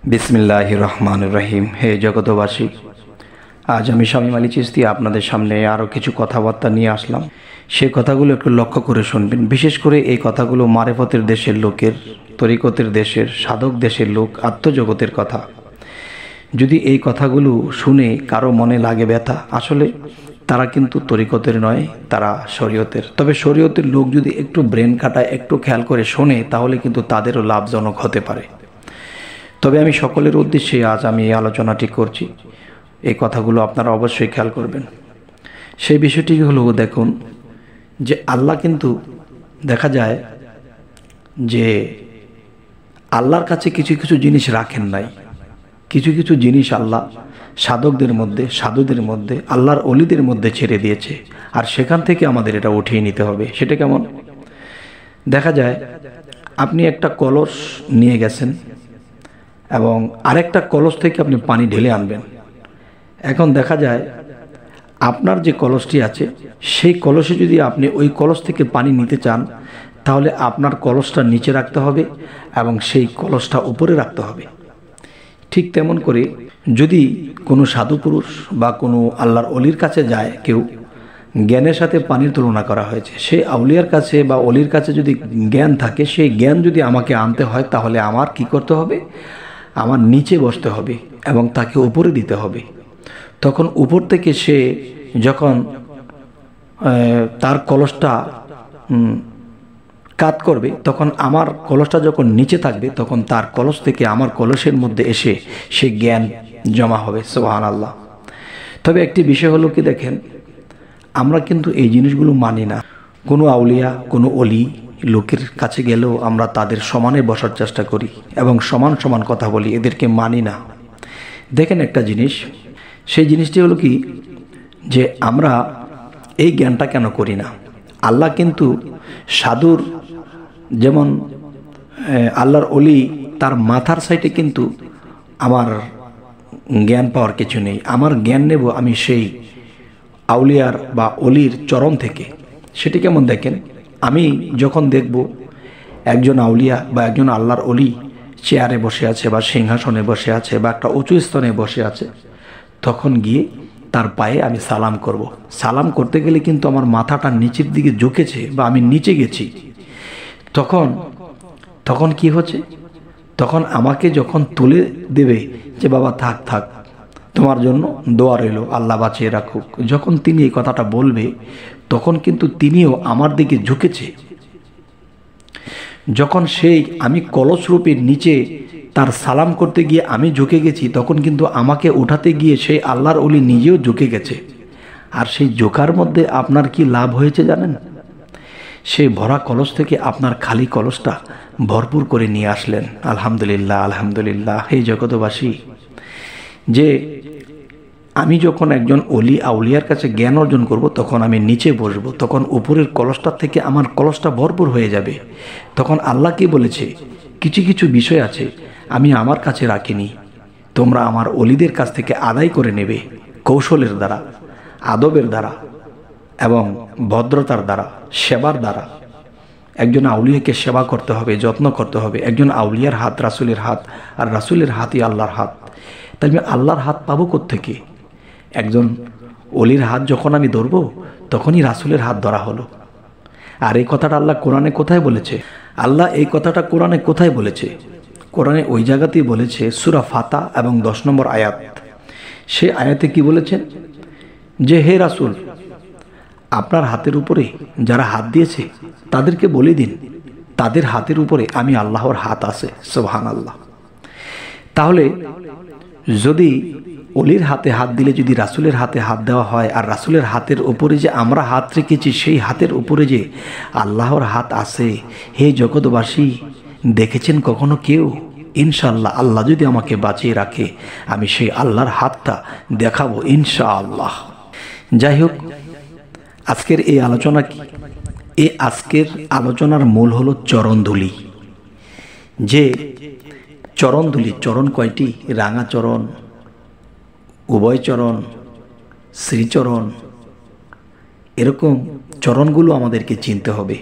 বিসমিল্লাহির রহমানির রহিম। হে জগতবাসী, আজ আমি শামীম আলী চিশতি আপনাদের সামনে আরও কিছু কথাবার্তা নিয়ে আসলাম। সে কথাগুলো একটু লক্ষ্য করে শুনবেন। বিশেষ করে এই কথাগুলো মারেফতের দেশের লোকের, তরিকতের দেশের, সাধক দেশের লোক, আত্মজগতের কথা। যদি এই কথাগুলো শুনে কারো মনে লাগে ব্যথা, আসলে তারা কিন্তু তরিকতের নয়, তারা শরীয়তের। তবে শরীয়তের লোক যদি একটু ব্রেন খাটায়, একটু খেয়াল করে শোনে, তাহলে কিন্তু তাদেরও লাভজনক হতে পারে। তবে আমি সকলের উদ্দেশ্যে আজ আমি এই আলোচনাটি করছি। এই কথাগুলো আপনারা অবশ্যই খেয়াল করবেন। সেই বিষয়টি হলো, দেখুন যে আল্লাহ কিন্তু দেখা যায় যে আল্লাহর কাছে কিছু কিছু জিনিস রাখেন নাই। কিছু কিছু জিনিস আল্লাহ সাধকদের মধ্যে, সাধুদের মধ্যে, আল্লাহর অলিদের মধ্যে ছেড়ে দিয়েছে, আর সেখান থেকে আমাদের এটা উঠিয়ে নিতে হবে। সেটা কেমন? দেখা যায় আপনি একটা কলস নিয়ে গেছেন এবং আরেকটা কলস থেকে আপনি পানি ঢেলে আনবেন। এখন দেখা যায় আপনার যে কলসটি আছে, সেই কলসে যদি আপনি ওই কলস থেকে পানি নিতে চান, তাহলে আপনার কলসটা নিচে রাখতে হবে এবং সেই কলসটা উপরে রাখতে হবে। ঠিক তেমন করে যদি কোনো সাধু পুরুষ বা কোনো আল্লাহর অলির কাছে যায় কেউ, জ্ঞানের সাথে পানির তুলনা করা হয়েছে। সেই আউলিয়ার কাছে বা অলির কাছে যদি জ্ঞান থাকে, সেই জ্ঞান যদি আমাকে আনতে হয়, তাহলে আমার কি করতে হবে? আমার নিচে বসতে হবে এবং তাকে উপরে দিতে হবে। তখন উপর থেকে সে যখন তার কলসটা কাত করবে, তখন আমার কলসটা যখন নিচে থাকবে, তখন তার কলস থেকে আমার কলসের মধ্যে এসে সে জ্ঞান জমা হবে। সুবহানাল্লাহ। তবে একটি বিষয় হলো কি, দেখেন আমরা কিন্তু এই জিনিসগুলো মানি না। কোনো আউলিয়া, কোনো অলি লোকের কাছে গেলেও আমরা তাদের সমানে বসার চেষ্টা করি এবং সমান সমান কথা বলি, এদেরকে মানি না। দেখেন একটা জিনিস, সেই জিনিসটি হলো কি, যে আমরা এই জ্ঞানটা কেন করি না? আল্লাহ কিন্তু সাধুর, যেমন আল্লাহর অলি, তার মাথার সাইডে কিন্তু আমার জ্ঞান পাওয়ার কিছু নেই। আমার জ্ঞান নেব আমি সেই আউলিয়ার বা অলির চরণ থেকে। সেটি কেমন? দেখেন, আমি যখন দেখব একজন আউলিয়া বা একজন আল্লাহর অলি চেয়ারে বসে আছে বা সিংহাসনে বসে আছে বা একটা উঁচু স্থানে বসে আছে, তখন গিয়ে তার পায়ে আমি সালাম করব। সালাম করতে গেলে কিন্তু আমার মাথাটা নিচের দিকে ঝুঁকেছে বা আমি নিচে গেছি। তখন কি হচ্ছে? তখন আমাকে যখন তুলে দেবে যে বাবা থাক থাক, তোমার জন্য দোয়া রইল, আল্লাহ বাঁচিয়ে রাখুক, যখন তিনি এই কথাটা বলবে, তখন কিন্তু তিনিও আমার দিকে ঝুঁকেছে। যখন সেই আমি কলস রূপের নিচে তার সালাম করতে গিয়ে আমি ঝুঁকে গেছি, তখন কিন্তু আমাকে উঠাতে গিয়ে সেই আল্লাহর অলি নিজেও ঝুঁকে গেছে। আর সেই ঝোঁকার মধ্যে আপনার কি লাভ হয়েছে জানেন? সেই ভরা কলস থেকে আপনার খালি কলসটা ভরপুর করে নিয়ে আসলেন। আলহামদুলিল্লাহ, আলহামদুলিল্লাহ। এই জগতবাসী, যে আমি যখন একজন অলি আউলিয়ার কাছে জ্ঞান অর্জন করব, তখন আমি নিচে বসবো, তখন উপরের কলসটার থেকে আমার কলসটা ভরপুর হয়ে যাবে। তখন আল্লাহ কি বলেছে? কিছু কিছু বিষয় আছে আমি আমার কাছে রাখিনি, তোমরা আমার অলিদের কাছ থেকে আদায় করে নেবে, কৌশলের দ্বারা, আদবের দ্বারা এবং ভদ্রতার দ্বারা, সেবার দ্বারা। একজন আউলিয়াকে সেবা করতে হবে, যত্ন করতে হবে। একজন আউলিয়ার হাত রাসূলের হাত, আর রাসূলের হাতই আল্লাহর হাত। তাই আমি আল্লাহর হাত পাবো কোত্থেকে? একজন অলির হাত যখন আমি ধরবো, তখনই রাসূলের হাত ধরা হলো। আর এই কথাটা আল্লাহ কোরআনে কোথায় বলেছে? আল্লাহ এই কথাটা কোরআনে কোথায় বলেছে? কোরআনে ওই জায়গাতেই বলেছে, সূরা ফাতা এবং 10 নম্বর আয়াত। সে আয়াতে কি বলেছেন? যে হে রাসূল, আপনার হাতের উপরে যারা হাত দিয়েছে তাদেরকে বলে দিন, তাদের হাতের উপরে আমি আল্লাহর হাত আছে। সুবহানাল্লাহ। তাহলে যদি অলির হাতে হাত দিলে যদি রাসূলের হাতে হাত দেওয়া হয়, আর রাসূলের হাতের উপরে যে আমরা হাত রেখেছি, সেই হাতের উপরে যে আল্লাহর হাত আছে, হে জগৎবাসী, দেখেছেন কখনো কেউ? ইনশাআল্লাহ, আল্লাহ যদি আমাকে বাঁচিয়ে রাখে, আমি সেই আল্লাহর হাতটা দেখাবো ইনশাআল্লাহ। যাই হোক, আজকের এই আলোচনা কি? এই আজকের আলোচনার মূল হলো চরণধুলি। যে চরণধুলি, চরণ কয়টি? রাঙা চরণ, উভয় চরণ, শ্রীচরণ, এরকম চরণগুলো আমাদেরকে চিনতে হবে।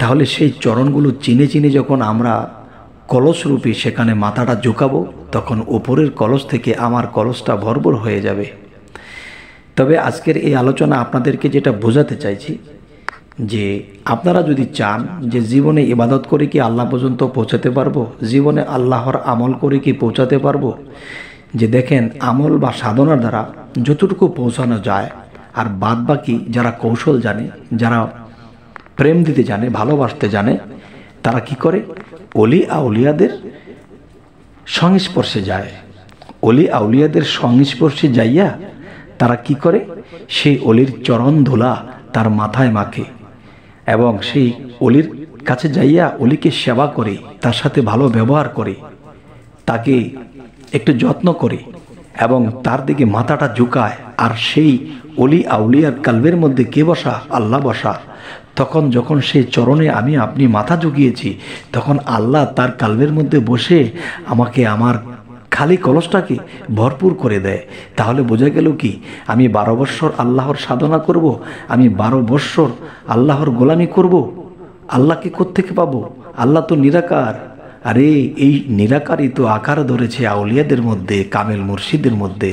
তাহলে সেই চরণগুলো চিনে চিনে যখন আমরা কলসরূপী সেখানে মাথাটা ঝুঁকাবো, তখন উপরের কলস থেকে আমার কলসটা ভরপুর হয়ে যাবে। তবে আজকের এই আলোচনা আপনাদেরকে যেটা বোঝাতে চাইছি, যে আপনারা যদি চান যে জীবনে ইবাদত করে কি আল্লাহ পর্যন্ত পৌঁছাতে পারবো, জীবনে আল্লাহর আমল করে কি পৌঁছাতে পারবো, যে দেখেন আমল বা সাধনার দ্বারা যতটুকু পৌঁছানো যায়, আর বাদ বাকি যারা কৌশল জানে, যারা প্রেম দিতে জানে, ভালোবাসতে জানে, তারা কি করে, অলি আউলিয়াদের সংস্পর্শে যায়। অলি আউলিয়াদের সংস্পর্শে যাইয়া তারা কি করে, সেই অলির চরণ ধুলা তার মাথায় মাখে এবং সেই অলির কাছে যাইয়া অলিকে সেবা করে, তার সাথে ভালো ব্যবহার করে, তাকে একটু যত্ন করে এবং তার দিকে মাথাটা ঝুঁকায়। আর সেই অলি আউলিয়ার কালবের মধ্যে কে বসা, আল্লাহ বসা। তখন যখন সেই চরণে আমি আপনি মাথা ঝুঁকিয়েছি, তখন আল্লাহ তার কালবের মধ্যে বসে আমাকে আমার খালি কলসটাকে ভরপুর করে দেয়। তাহলে বোঝা গেল কি, আমি 12 বৎসর আল্লাহর সাধনা করব, আমি 12 বৎসর আল্লাহর গোলামি করব। আল্লাহকে কোত্থেকে পাবো? আল্লাহ তো নিরাকার। আরে এই নিরাকারই তো আকার ধরেছে আউলিয়াদের মধ্যে, কামেল মুর্শিদের মধ্যে।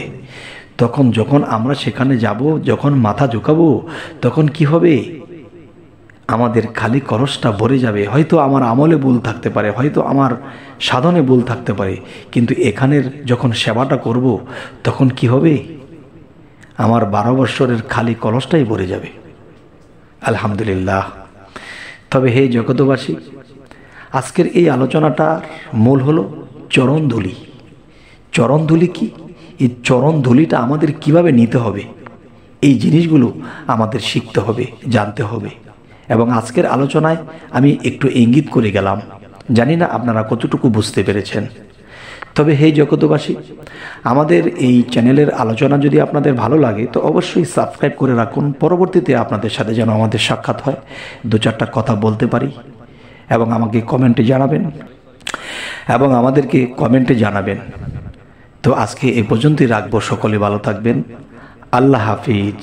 তখন যখন আমরা সেখানে যাব, যখন মাথা ঝুঁকাবো, তখন কি হবে, আমাদের খালি কলসটা ভরে যাবে। হয়তো আমার আমলে ভুল থাকতে পারে, হয়তো আমার সাধনে ভুল থাকতে পারে, কিন্তু এখানের যখন সেবাটা করব, তখন কি হবে, আমার 12 বৎসরের খালি কলসটাই ভরে যাবে। আলহামদুলিল্লাহ। তবে হে জগতবাসী, আজকের এই আলোচনাটার মূল হলো চরণধুলি। চরণধুলি কি? এই চরণধুলিটা আমাদের কিভাবে নিতে হবে, এই জিনিসগুলো আমাদের শিখতে হবে, জানতে হবে। এবং আজকের আলোচনায় আমি একটু ইঙ্গিত করে গেলাম, জানি না আপনারা কতটুকু বুঝতে পেরেছেন। তবে হে জগতবাসী, আমাদের এই চ্যানেলের আলোচনা যদি আপনাদের ভালো লাগে তো অবশ্যই সাবস্ক্রাইব করে রাখুন। পরবর্তীতে আপনাদের সাথে যেন আমাদের সাক্ষাৎ হয়, 2-4টা কথা বলতে পারি, এবং আমাকে কমেন্টে জানাবেন, এবং আমাদেরকে কমেন্টে জানাবেন। তো আজকে এই পর্যন্তই রাখবো। সকলে ভালো থাকবেন। আল্লাহ হাফিজ।